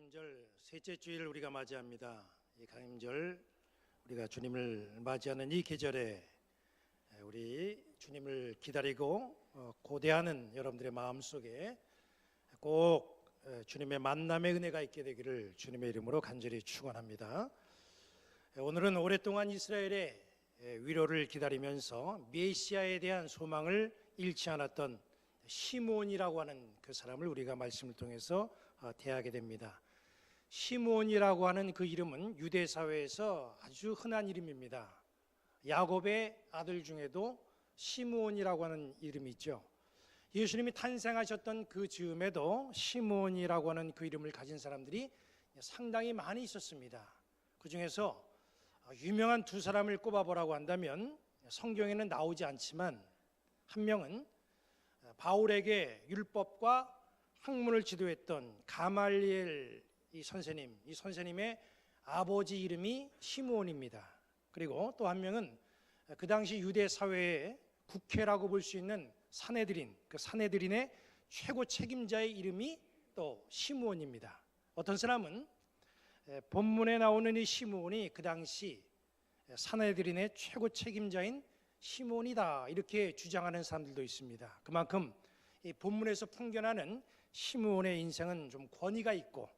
강림절 셋째 주일 우리가 맞이합니다. 이 강림절 우리가 주님을 맞이하는 이 계절에 우리 주님을 기다리고 고대하는 여러분들의 마음속에 꼭 주님의 만남의 은혜가 있게 되기를 주님의 이름으로 간절히 축원합니다. 오늘은 오랫동안 이스라엘의 위로를 기다리면서 메시아에 대한 소망을 잃지 않았던 시므온이라고 하는 그 사람을 우리가 말씀을 통해서 대하게 됩니다. 시므온이라고 하는 그 이름은 유대 사회에서 아주 흔한 이름입니다. 야곱의 아들 중에도 시므온이라고 하는 이름이 있죠. 예수님이 탄생하셨던 그 즈음에도 시므온이라고 하는 그 이름을 가진 사람들이 상당히 많이 있었습니다. 그 중에서 유명한 두 사람을 꼽아보라고 한다면 성경에는 나오지 않지만 한 명은 바울에게 율법과 학문을 지도했던 가말리엘 이 선생님의 아버지 이름이 시므온입니다. 그리고 또 한 명은 그 당시 유대 사회의 국회라고 볼 수 있는 산헤드린, 그 산헤드린의 최고 책임자의 이름이 또 시므온입니다. 어떤 사람은 본문에 나오는 이 시므온이 그 당시 산헤드린의 최고 책임자인 시므온이다 이렇게 주장하는 사람들도 있습니다. 그만큼 이 본문에서 풍겨나는 시므온의 인생은 좀 권위가 있고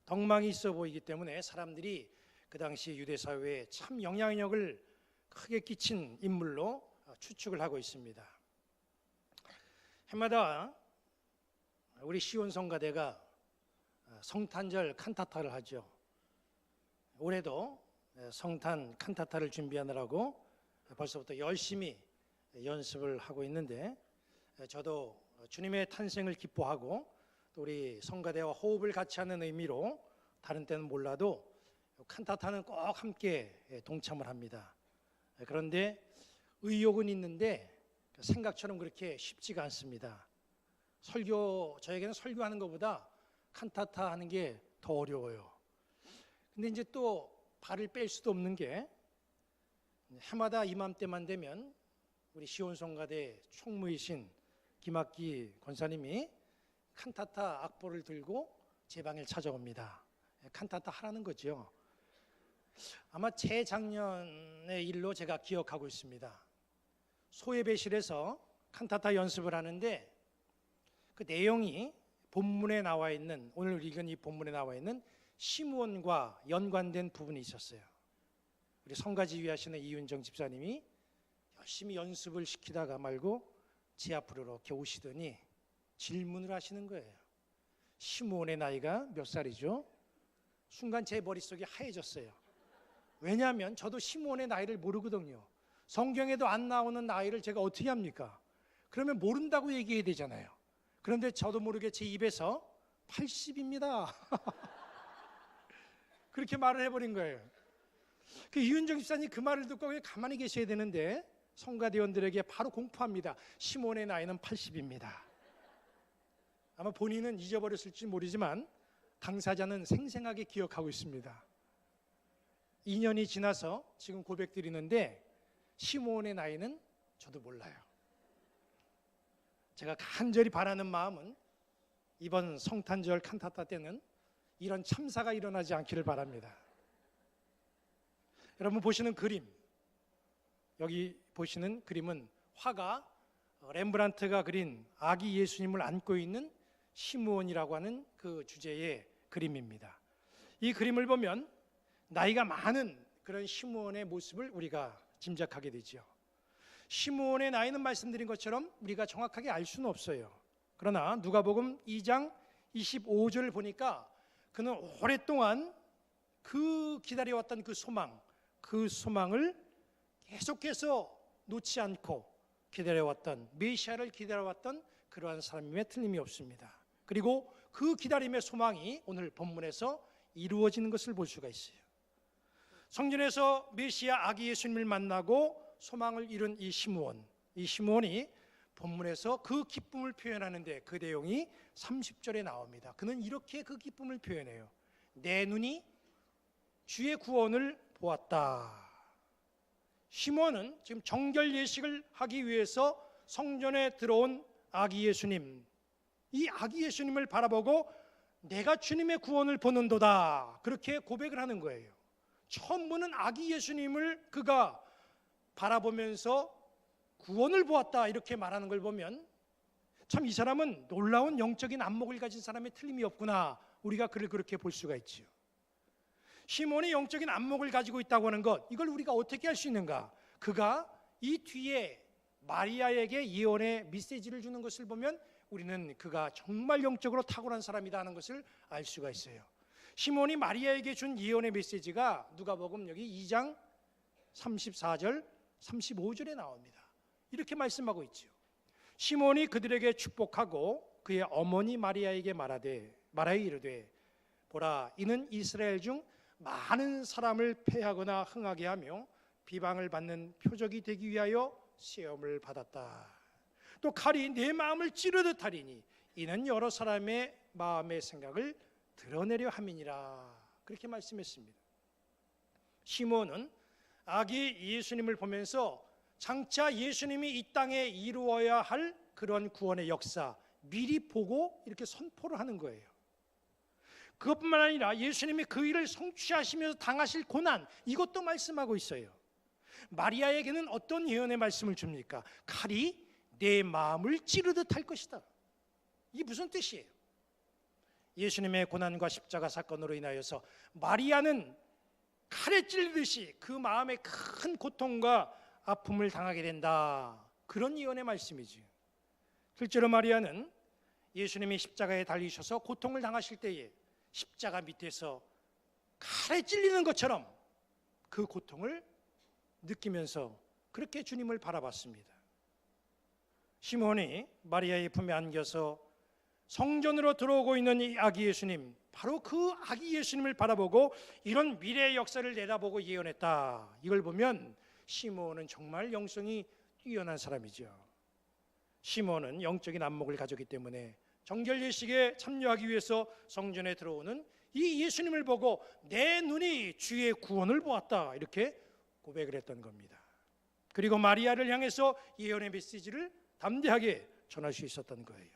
덕망이 있어 보이기 때문에 사람들이 그 당시 유대 사회에 참 영향력을 크게 끼친 인물로 추측을 하고 있습니다. 해마다 우리 시온 성가대가 성탄절 칸타타를 하죠. 올해도 성탄 칸타타를 준비하느라고 벌써부터 열심히 연습을 하고 있는데 저도 주님의 탄생을 기뻐하고 또 우리 성가대와 호흡을 같이 하는 의미로 다른 때는 몰라도 칸타타는 꼭 함께 동참을 합니다. 그런데 의욕은 있는데 생각처럼 그렇게 쉽지가 않습니다. 저에게는 설교하는 것보다 칸타타 하는 게 더 어려워요. 근데 이제 또 발을 뺄 수도 없는 게 해마다 이맘때만 되면 우리 시온성가대 총무이신 김학기 권사님이 칸타타 악보를 들고 제 방을 찾아옵니다. 칸타타 하라는 거죠. 아마 재작년의 일로 제가 기억하고 있습니다. 소예배실에서 칸타타 연습을 하는데 그 내용이 본문에 나와 있는, 오늘 읽은 이 본문에 나와 있는 시므온과 연관된 부분이 있었어요. 우리 성가지휘하시는 이윤정 집사님이 열심히 연습을 시키다가 말고 제 앞으로 이렇게 오시더니 질문을 하시는 거예요. 시므온의 나이가 몇 살이죠? 순간 제 머릿속이 하얘졌어요. 왜냐하면 저도 시므온의 나이를 모르거든요. 성경에도 안 나오는 나이를 제가 어떻게 합니까? 그러면 모른다고 얘기해야 되잖아요. 그런데 저도 모르게 제 입에서 80입니다. 그렇게 말을 해버린 거예요. 그 이윤정 집사님 그 말을 듣고 그냥 가만히 계셔야 되는데 성가대원들에게 바로 공포합니다. 시므온의 나이는 80입니다. 아마 본인은 잊어버렸을지 모르지만 당사자는 생생하게 기억하고 있습니다. 2년이 지나서 지금 고백드리는데 시므온의 나이는 저도 몰라요. 제가 간절히 바라는 마음은 이번 성탄절 칸타타 때는 이런 참사가 일어나지 않기를 바랍니다. 여러분 보시는 그림, 여기 보시는 그림은 화가 렘브란트가 그린 아기 예수님을 안고 있는 시므온이라고 하는 그 주제의 그림입니다. 이 그림을 보면 나이가 많은 그런 시므온의 모습을 우리가 짐작하게 되죠. 시므온의 나이는 말씀드린 것처럼 우리가 정확하게 알 수는 없어요. 그러나 누가복음 2장 25절을 보니까 그는 오랫동안 그 기다려왔던 그 소망을 계속해서 놓지 않고 기다려왔던, 메시아를 기다려왔던 그러한 사람임에 틀림이 없습니다. 그리고 그 기다림의 소망이 오늘 본문에서 이루어지는 것을 볼 수가 있어요. 성전에서 메시아 아기 예수님을 만나고 소망을 이룬 이 시므온이 본문에서 그 기쁨을 표현하는데 그 내용이 30절에 나옵니다. 그는 이렇게 그 기쁨을 표현해요. 내 눈이 주의 구원을 보았다. 시므온은 지금 정결 예식을 하기 위해서 성전에 들어온 아기 예수님, 이 아기 예수님을 바라보고 내가 주님의 구원을 보는도다, 그렇게 고백을 하는 거예요. 처음 보는 아기 예수님을 그가 바라보면서 구원을 보았다, 이렇게 말하는 걸 보면 참 이 사람은 놀라운 영적인 안목을 가진 사람의 틀림이 없구나, 우리가 그를 그렇게 볼 수가 있지요. 시몬이 영적인 안목을 가지고 있다고 하는 것, 이걸 우리가 어떻게 할 수 있는가? 그가 이 뒤에 마리아에게 예언의 메시지를 주는 것을 보면 우리는 그가 정말 영적으로 탁월한 사람이다 하는 것을 알 수가 있어요. 시몬이 마리아에게 준 예언의 메시지가 누가복음 여기 2장 34절 35절에 나옵니다. 이렇게 말씀하고 있죠. 시몬이 그들에게 축복하고 그의 어머니 마리아에게 말하되 이르되 보라, 이는 이스라엘 중 많은 사람을 패하거나 흥하게 하며 비방을 받는 표적이 되기 위하여 시험을 받았다. 또 칼이 내 마음을 찌르듯 하리니 이는 여러 사람의 마음의 생각을 드러내려 함이니라, 그렇게 말씀했습니다. 시몬은 아기 예수님을 보면서 장차 예수님이 이 땅에 이루어야 할 그런 구원의 역사 미리 보고 이렇게 선포를 하는 거예요. 그것뿐만 아니라 예수님이 그 일을 성취하시면서 당하실 고난, 이것도 말씀하고 있어요. 마리아에게는 어떤 예언의 말씀을 줍니까? 칼이 내 마음을 찌르듯 할 것이다. 이게 무슨 뜻이에요? 예수님의 고난과 십자가 사건으로 인하여서 마리아는 칼에 찔리듯이 그 마음에 큰 고통과 아픔을 당하게 된다, 그런 예언의 말씀이지. 실제로 마리아는 예수님이 십자가에 달리셔서 고통을 당하실 때에 십자가 밑에서 칼에 찔리는 것처럼 그 고통을 느끼면서 그렇게 주님을 바라봤습니다. 시몬이 마리아의 품에 안겨서 성전으로 들어오고 있는 이 아기 예수님, 바로 그 아기 예수님을 바라보고 이런 미래의 역사를 내다보고 예언했다. 이걸 보면 시몬은 정말 영성이 뛰어난 사람이죠. 시몬은 영적인 안목을 가졌기 때문에 정결 예식에 참여하기 위해서 성전에 들어오는 이 예수님을 보고 내 눈이 주의 구원을 보았다, 이렇게 고백을 했던 겁니다. 그리고 마리아를 향해서 예언의 메시지를 담대하게 전할 수 있었던 거예요.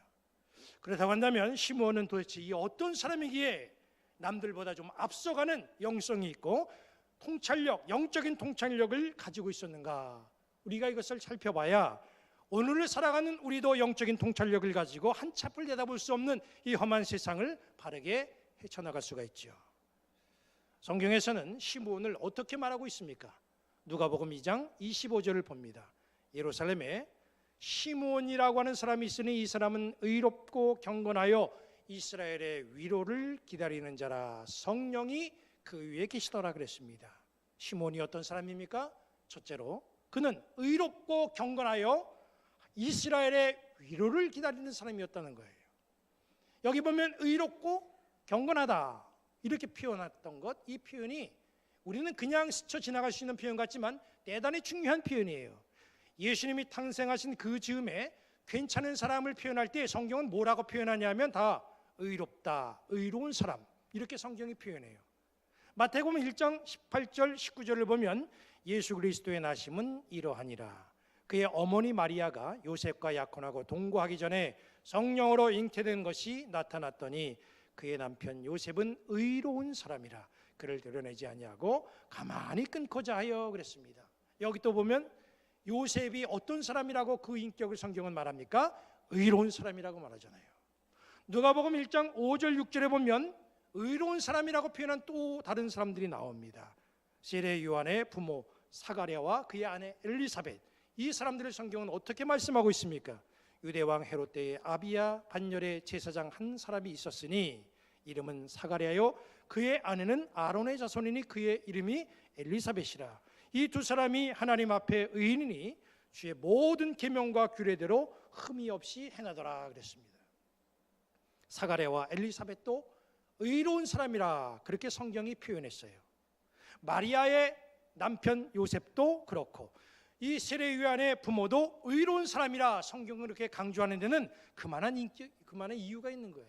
그렇다고 한다면 시몬은 도대체 이 어떤 사람이기에 남들보다 좀 앞서가는 영성이 있고 통찰력, 영적인 통찰력을 가지고 있었는가? 우리가 이것을 살펴봐야 오늘을 살아가는 우리도 영적인 통찰력을 가지고 한치 앞을 내다볼 수 없는 이 험한 세상을 바르게 헤쳐나갈 수가 있죠. 성경에서는 시몬을 어떻게 말하고 있습니까? 누가복음 2장 25절을 봅니다. 예루살렘에 시몬이라고 하는 사람이 있으니 이 사람은 의롭고 경건하여 이스라엘의 위로를 기다리는 자라, 성령이 그 위에 계시더라 그랬습니다. 시몬이 어떤 사람입니까? 첫째로 그는 의롭고 경건하여 이스라엘의 위로를 기다리는 사람이었다는 거예요. 여기 보면 의롭고 경건하다 이렇게 표현했던 것, 이 표현이 우리는 그냥 스쳐 지나갈 수 있는 표현 같지만 대단히 중요한 표현이에요. 예수님이 탄생하신 그 즈음에 괜찮은 사람을 표현할 때 성경은 뭐라고 표현하냐면 다 의롭다, 의로운 사람, 이렇게 성경이 표현해요. 마태복음 1장 18절 19절을 보면 예수 그리스도의 나심은 이러하니라. 그의 어머니 마리아가 요셉과 약혼하고 동거하기 전에 성령으로 잉태된 것이 나타났더니 그의 남편 요셉은 의로운 사람이라 그를 드러내지 아니하고 가만히 끊고자 하여 그랬습니다. 여기 또 보면 요셉이 어떤 사람이라고 그 인격을 성경은 말합니까? 의로운 사람이라고 말하잖아요. 누가복음 1장 5절 6절에 보면 의로운 사람이라고 표현한 또 다른 사람들이 나옵니다. 세례 요한의 부모 사가랴와 그의 아내 엘리사벳, 이 사람들을 성경은 어떻게 말씀하고 있습니까? 유대왕 헤롯 때에 아비야 반열의 제사장 한 사람이 있었으니 이름은 사가랴요 그의 아내는 아론의 자손이니 그의 이름이 엘리사벳이라. 이 두 사람이 하나님 앞에 의인이니 주의 모든 계명과 규례대로 흠이 없이 행하더라 그랬습니다. 사가랴와 엘리사벳도 의로운 사람이라 그렇게 성경이 표현했어요. 마리아의 남편 요셉도 그렇고 이 세례 요한의 부모도 의로운 사람이라 성경을 그렇게 강조하는 데는 그만한 이유가 있는 거예요.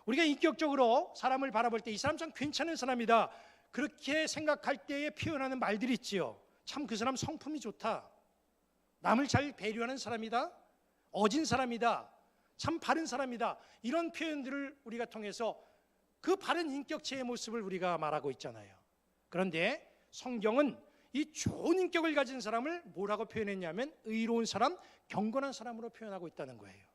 우리가 인격적으로 사람을 바라볼 때 이 사람 참 괜찮은 사람이다 그렇게 생각할 때에 표현하는 말들이 있지요. 참 그 사람 성품이 좋다, 남을 잘 배려하는 사람이다, 어진 사람이다, 참 바른 사람이다, 이런 표현들을 우리가 통해서 그 바른 인격체의 모습을 우리가 말하고 있잖아요. 그런데 성경은 이 좋은 인격을 가진 사람을 뭐라고 표현했냐면 의로운 사람, 경건한 사람으로 표현하고 있다는 거예요.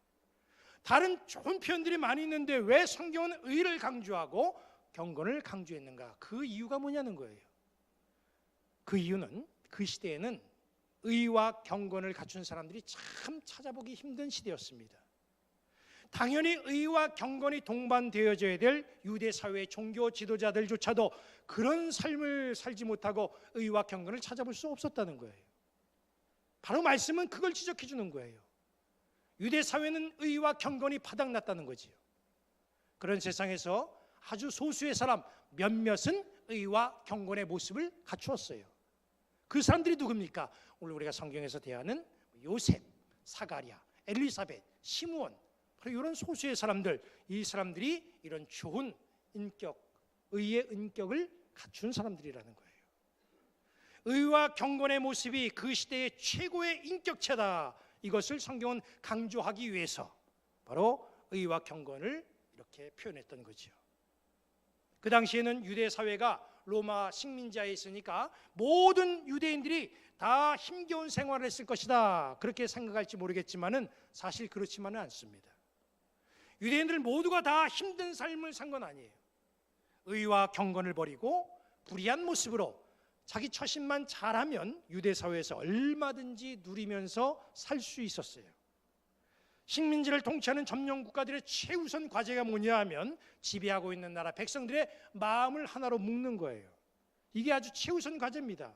다른 좋은 표현들이 많이 있는데 왜 성경은 의를 강조하고 경건을 강조했는가? 그 이유가 뭐냐는 거예요. 그 이유는 그 시대에는 의와 경건을 갖춘 사람들이 참 찾아보기 힘든 시대였습니다. 당연히 의와 경건이 동반되어져야 될 유대 사회의 종교 지도자들조차도 그런 삶을 살지 못하고 의와 경건을 찾아볼 수 없었다는 거예요. 바로 말씀은 그걸 지적해 주는 거예요. 유대 사회는 의와 경건이 바닥났다는 거지요. 그런 세상에서 아주 소수의 사람 몇몇은 의와 경건의 모습을 갖추었어요. 그 사람들이 누굽니까? 오늘 우리가 성경에서 대하는 요셉, 사가랴, 엘리사벳, 시므온, 바로 이런 소수의 사람들, 이 사람들이 이런 좋은 인격, 의의 인격을 갖춘 사람들이라는 거예요. 의와 경건의 모습이 그 시대의 최고의 인격체다, 이것을 성경은 강조하기 위해서 바로 의와 경건을 이렇게 표현했던 거죠. 그 당시에는 유대 사회가 로마 식민지하에 있으니까 모든 유대인들이 다 힘겨운 생활을 했을 것이다, 그렇게 생각할지 모르겠지만은 사실 그렇지만은 않습니다. 유대인들 모두가 다 힘든 삶을 산 건 아니에요. 의와 경건을 버리고 불의한 모습으로 자기 처신만 잘하면 유대 사회에서 얼마든지 누리면서 살 수 있었어요. 식민지를 통치하는 점령 국가들의 최우선 과제가 뭐냐 하면 지배하고 있는 나라 백성들의 마음을 하나로 묶는 거예요. 이게 아주 최우선 과제입니다.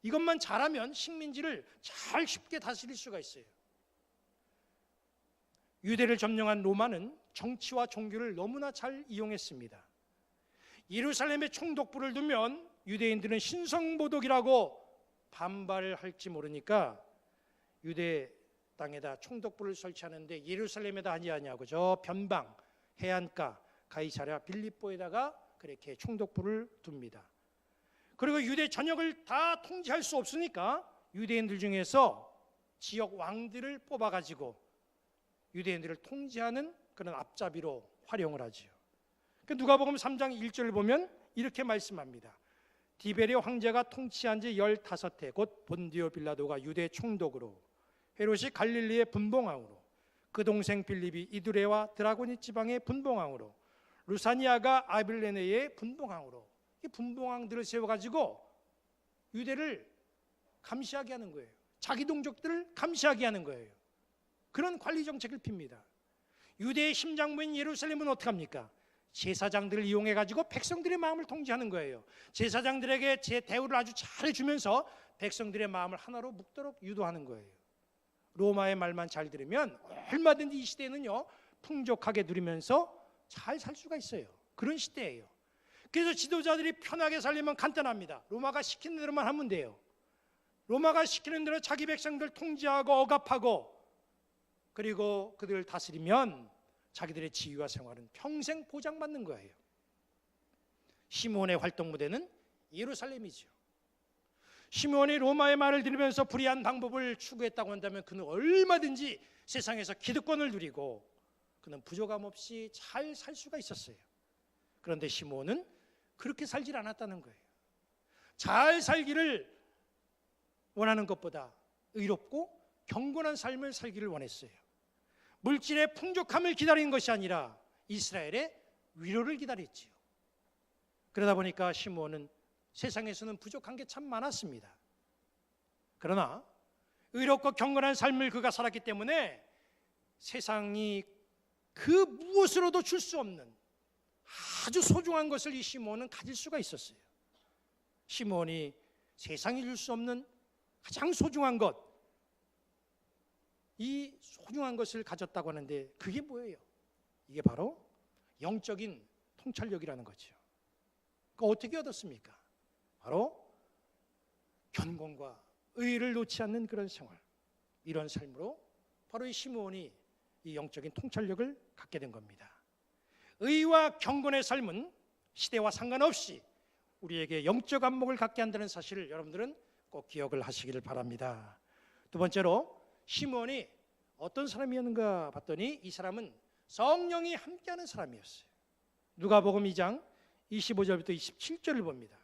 이것만 잘하면 식민지를 잘 쉽게 다스릴 수가 있어요. 유대를 점령한 로마는 정치와 종교를 너무나 잘 이용했습니다. 예루살렘에 총독부를 두면 유대인들은 신성모독이라고 반발할지 모르니까 유대 땅에다 총독부를 설치하는데 예루살렘에다 하지 아니하고 저 변방 해안가 가이사랴 빌립보에다가 그렇게 총독부를 둡니다. 그리고 유대 전역을 다 통제할 수 없으니까 유대인들 중에서 지역 왕들을 뽑아가지고 유대인들을 통제하는 그런 앞잡이로 활용을 하지요. 누가복음 3장 1절을 보면 이렇게 말씀합니다. 디베레 황제가 통치한 지 15해 곧 본디오 빌라도가 유대 총독으로, 헤롯이 갈릴리의 분봉왕으로, 그 동생 빌립이 이두레와 드라고니 지방의 분봉왕으로, 루사니아가 아빌레네의 분봉왕으로, 이 분봉왕들을 세워가지고 유대를 감시하게 하는 거예요. 자기 동족들을 감시하게 하는 거예요. 그런 관리 정책을 핍니다. 유대의 심장부인 예루살렘은 어떻게 합니까? 제사장들을 이용해가지고 백성들의 마음을 통제하는 거예요. 제사장들에게 제 대우를 아주 잘해주면서 백성들의 마음을 하나로 묶도록 유도하는 거예요. 로마의 말만 잘 들으면 얼마든지 이 시대는요 풍족하게 누리면서 잘 살 수가 있어요. 그런 시대예요. 그래서 지도자들이 편하게 살려면 간단합니다. 로마가 시키는 대로만 하면 돼요. 로마가 시키는 대로 자기 백성들 통제하고 억압하고 그리고 그들을 다스리면 자기들의 지위와 생활은 평생 보장받는 거예요. 시므온의 활동 무대는 예루살렘이죠. 시므온이 로마의 말을 들으면서 불의한 방법을 추구했다고 한다면 그는 얼마든지 세상에서 기득권을 누리고 그는 부족함 없이 잘 살 수가 있었어요. 그런데 시므온은 그렇게 살질 않았다는 거예요. 잘 살기를 원하는 것보다 의롭고 경건한 삶을 살기를 원했어요. 물질의 풍족함을 기다리는 것이 아니라 이스라엘의 위로를 기다렸지요. 그러다 보니까 시므온은 세상에서는 부족한 게 참 많았습니다. 그러나 의롭고 경건한 삶을 그가 살았기 때문에 세상이 그 무엇으로도 줄 수 없는 아주 소중한 것을 이 시므온은 가질 수가 있었어요. 시므온이 세상이 줄 수 없는 가장 소중한 것, 이 소중한 것을 가졌다고 하는데 그게 뭐예요? 이게 바로 영적인 통찰력이라는 거죠. 그 어떻게 얻었습니까? 바로 견공과 의를 놓지 않는 그런 생활, 이런 삶으로 바로 이 시므온이 이 영적인 통찰력을 갖게 된 겁니다. 의와 경건의 삶은 시대와 상관없이 우리에게 영적 안목을 갖게 한다는 사실을 여러분들은 꼭 기억을 하시기를 바랍니다. 두 번째로 시므온이 어떤 사람이었는가 봤더니 이 사람은 성령이 함께하는 사람이었어요. 누가복음 2장 25절부터 27절을 봅니다.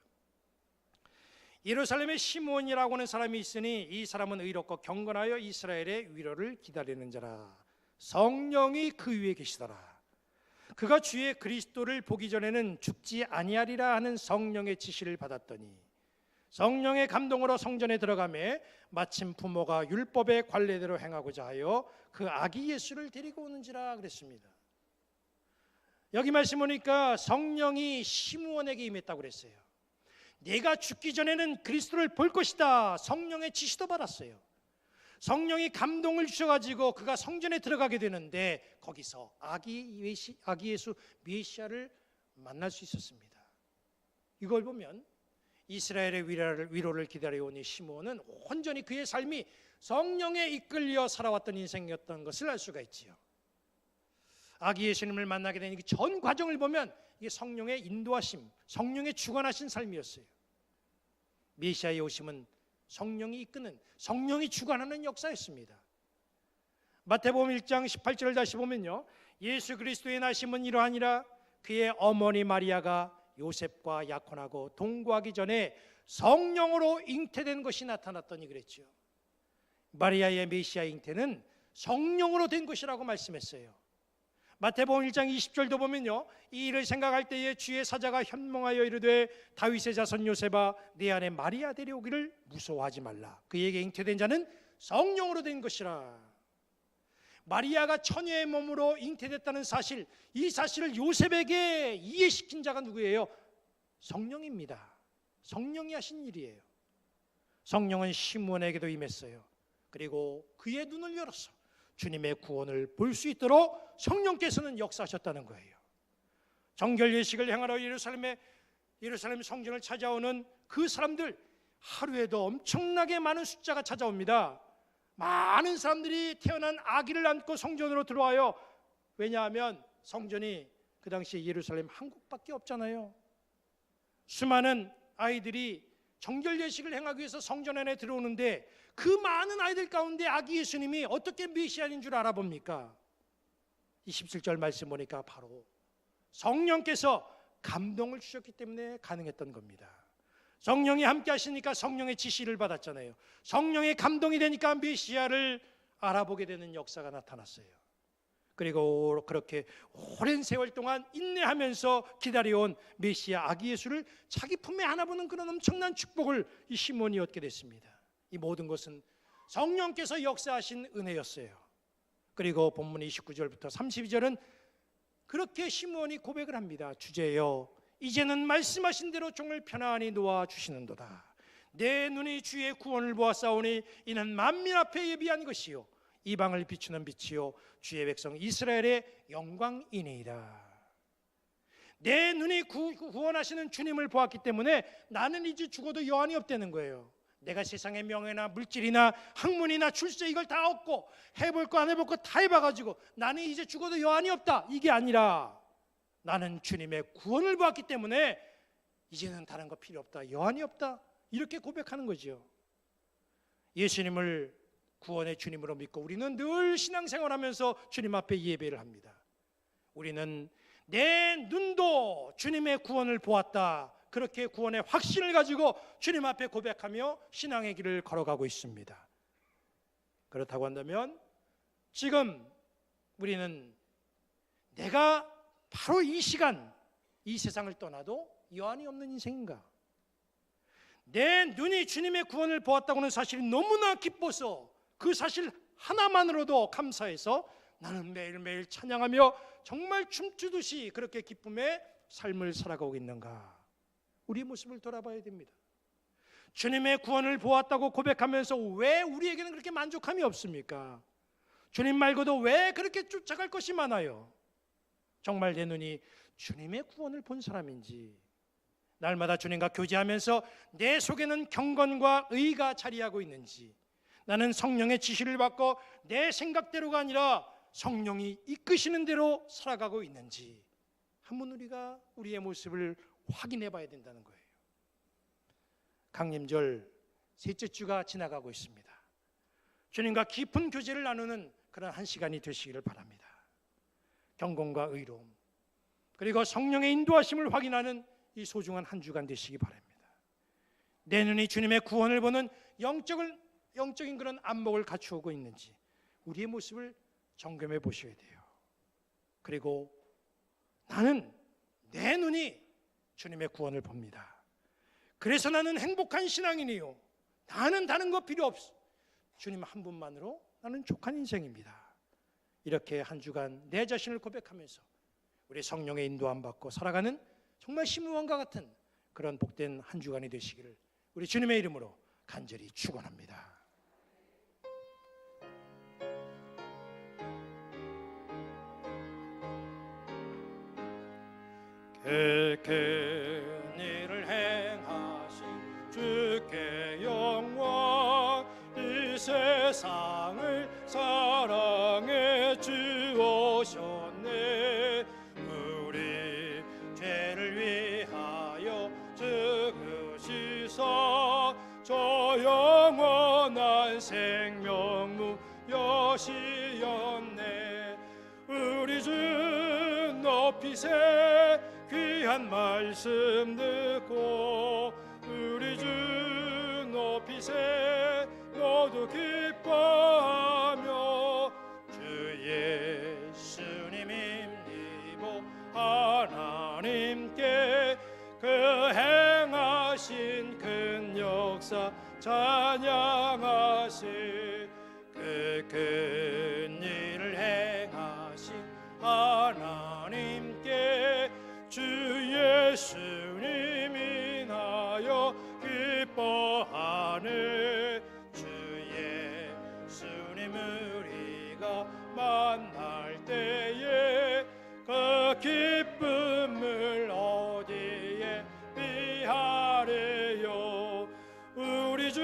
예루살렘에 시므온이라고 하는 사람이 있으니 이 사람은 의롭고 경건하여 이스라엘의 위로를 기다리는 자라. 성령이 그 위에 계시더라. 그가 주의 그리스도를 보기 전에는 죽지 아니하리라 하는 성령의 지시를 받았더니 성령의 감동으로 성전에 들어가매 마침 부모가 율법의 관례대로 행하고자 하여 그 아기 예수를 데리고 오는지라 그랬습니다. 여기 말씀 보니까 성령이 시므온에게 임했다고 그랬어요. 내가 죽기 전에는 그리스도를 볼 것이다. 성령의 지시도 받았어요. 성령이 감동을 주셔가지고 그가 성전에 들어가게 되는데 거기서 아기 예수 메시아를 만날 수 있었습니다. 이걸 보면 이스라엘의 위로를 기다려온 이 시므온은 온전히 그의 삶이 성령에 이끌려 살아왔던 인생이었던 것을 알 수가 있지요. 아기 예수님을 만나게 된 전 과정을 보면 이게 성령의 인도하심, 성령의 주관하신 삶이었어요. 메시아의 오심은 성령이 이끄는, 성령이 주관하는 역사였습니다. 마태복음 1장 18절을 다시 보면요, 예수 그리스도의 나심은 이러하니라. 그의 어머니 마리아가 요셉과 약혼하고 동거하기 전에 성령으로 잉태된 것이 나타났더니 그랬죠. 마리아의 메시아 잉태는 성령으로 된 것이라고 말씀했어요. 마태복음 1장 20절도 보면요, 이 일을 생각할 때에 주의 사자가 현몽하여 이르되 다윗의 자손 요셉아 내 안에 마리아 데려오기를 무서워하지 말라. 그에게 잉태된 자는 성령으로 된 것이라. 마리아가 처녀의 몸으로 잉태됐다는 사실, 이 사실을 요셉에게 이해시킨 자가 누구예요? 성령입니다. 성령이 하신 일이에요. 성령은 시므온에게도 임했어요. 그리고 그의 눈을 열어서 주님의 구원을 볼 수 있도록 성령께서는 역사하셨다는 거예요. 정결 예식을 행하러 예루살렘 성전을 찾아오는 그 사람들, 하루에도 엄청나게 많은 숫자가 찾아옵니다. 많은 사람들이 태어난 아기를 안고 성전으로 들어와요. 왜냐하면 성전이 그 당시에 예루살렘 한 곳밖에 없잖아요. 수많은 아이들이 정결 예식을 행하기 위해서 성전 안에 들어오는데 그 많은 아이들 가운데 아기 예수님이 어떻게 메시아인 줄 알아봅니까? 27절 말씀 보니까 바로 성령께서 감동을 주셨기 때문에 가능했던 겁니다. 성령이 함께 하시니까 성령의 지시를 받았잖아요. 성령의 감동이 되니까 메시아를 알아보게 되는 역사가 나타났어요. 그리고 그렇게 오랜 세월 동안 인내하면서 기다려온 메시아 아기 예수를 자기 품에 안아보는 그런 엄청난 축복을 이 시몬이 얻게 됐습니다. 이 모든 것은 성령께서 역사하신 은혜였어요. 그리고 본문 29절부터 32절은 그렇게 시몬이 고백을 합니다. 주제여 이제는 말씀하신 대로 종을 편안히 놓아 주시는도다. 내 눈이 주의 구원을 보았사오니 이는 만민 앞에 예비한 것이요 이방을 비추는 빛이요 주의 백성 이스라엘의 영광이니이다. 내 눈이 구원하시는 주님을 보았기 때문에 나는 이제 죽어도 여한이 없다는 거예요. 내가 세상의 명예나 물질이나 학문이나 출세 이걸 다 얻고 해볼 거 안 해볼 거 다 해봐가지고 나는 이제 죽어도 여한이 없다, 이게 아니라 나는 주님의 구원을 보았기 때문에 이제는 다른 거 필요 없다, 여한이 없다, 이렇게 고백하는 거죠. 예수님을 구원의 주님으로 믿고 우리는 늘 신앙생활하면서 주님 앞에 예배를 합니다. 우리는 내 눈도 주님의 구원을 보았다, 그렇게 구원의 확신을 가지고 주님 앞에 고백하며 신앙의 길을 걸어가고 있습니다. 그렇다고 한다면 지금 우리는 내가 바로 이 시간 이 세상을 떠나도 여한이 없는 인생인가? 내 눈이 주님의 구원을 보았다고 하는 사실이 너무나 기뻐서 그 사실 하나만으로도 감사해서 나는 매일매일 찬양하며 정말 춤추듯이 그렇게 기쁨의 삶을 살아가고 있는가? 우리 모습을 돌아봐야 됩니다. 주님의 구원을 보았다고 고백하면서 왜 우리에게는 그렇게 만족함이 없습니까? 주님 말고도 왜 그렇게 쫓아갈 것이 많아요? 정말 내 눈이 주님의 구원을 본 사람인지, 날마다 주님과 교제하면서 내 속에는 경건과 의가 자리하고 있는지, 나는 성령의 지시를 받고 내 생각대로가 아니라 성령이 이끄시는 대로 살아가고 있는지 한번 우리가 우리의 모습을 확인해 봐야 된다는 거예요. 강림절 셋째 주가 지나가고 있습니다. 주님과 깊은 교제를 나누는 그런 한 시간이 되시기를 바랍니다. 경건과 의로움 그리고 성령의 인도하심을 확인하는 이 소중한 한 주간 되시기 바랍니다. 내 눈이 주님의 구원을 보는 영적인 그런 안목을 갖추고 있는지 우리의 모습을 점검해 보셔야 돼요. 그리고 나는 내 눈이 주님의 구원을 봅니다. 그래서 나는 행복한 신앙인이요. 나는 다른 거 필요 없어. 주님 한 분만으로 나는 족한 인생입니다. 이렇게 한 주간 내 자신을 고백하면서 우리 성령의 인도함 받고 살아가는 정말 시므온과 같은 그런 복된 한 주간이 되시기를 우리 주님의 이름으로 간절히 축원합니다. 큰 일을 행하신 주께 영광, 이 세상을 사랑해 주오셨네. 우리 죄를 위하여 죽으시사 저 영원한 생명 누여시었네. 우리 주 높이세 귀한 말씀 듣고 우리 주 높이세 모두 기뻐하며 주 예수님 힘입어 하나님께 그 행하신 큰 역사 찬양하세. 그 큰 일을 행하신 하나님께 주 예수님 인하여 기뻐하네. 주 예수님 우리가 만날 때에 그 기쁨을 어디에 비하래요. 우리 주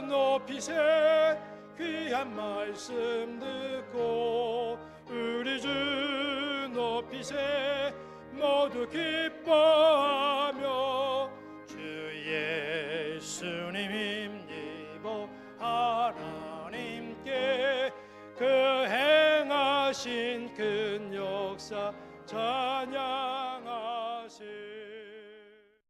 높이세 귀한 말씀 듣고 우리 주 높이세 모두 기뻐하며 주 예수님 힘입어 하나님께 그 행하신 큰 역사 찬양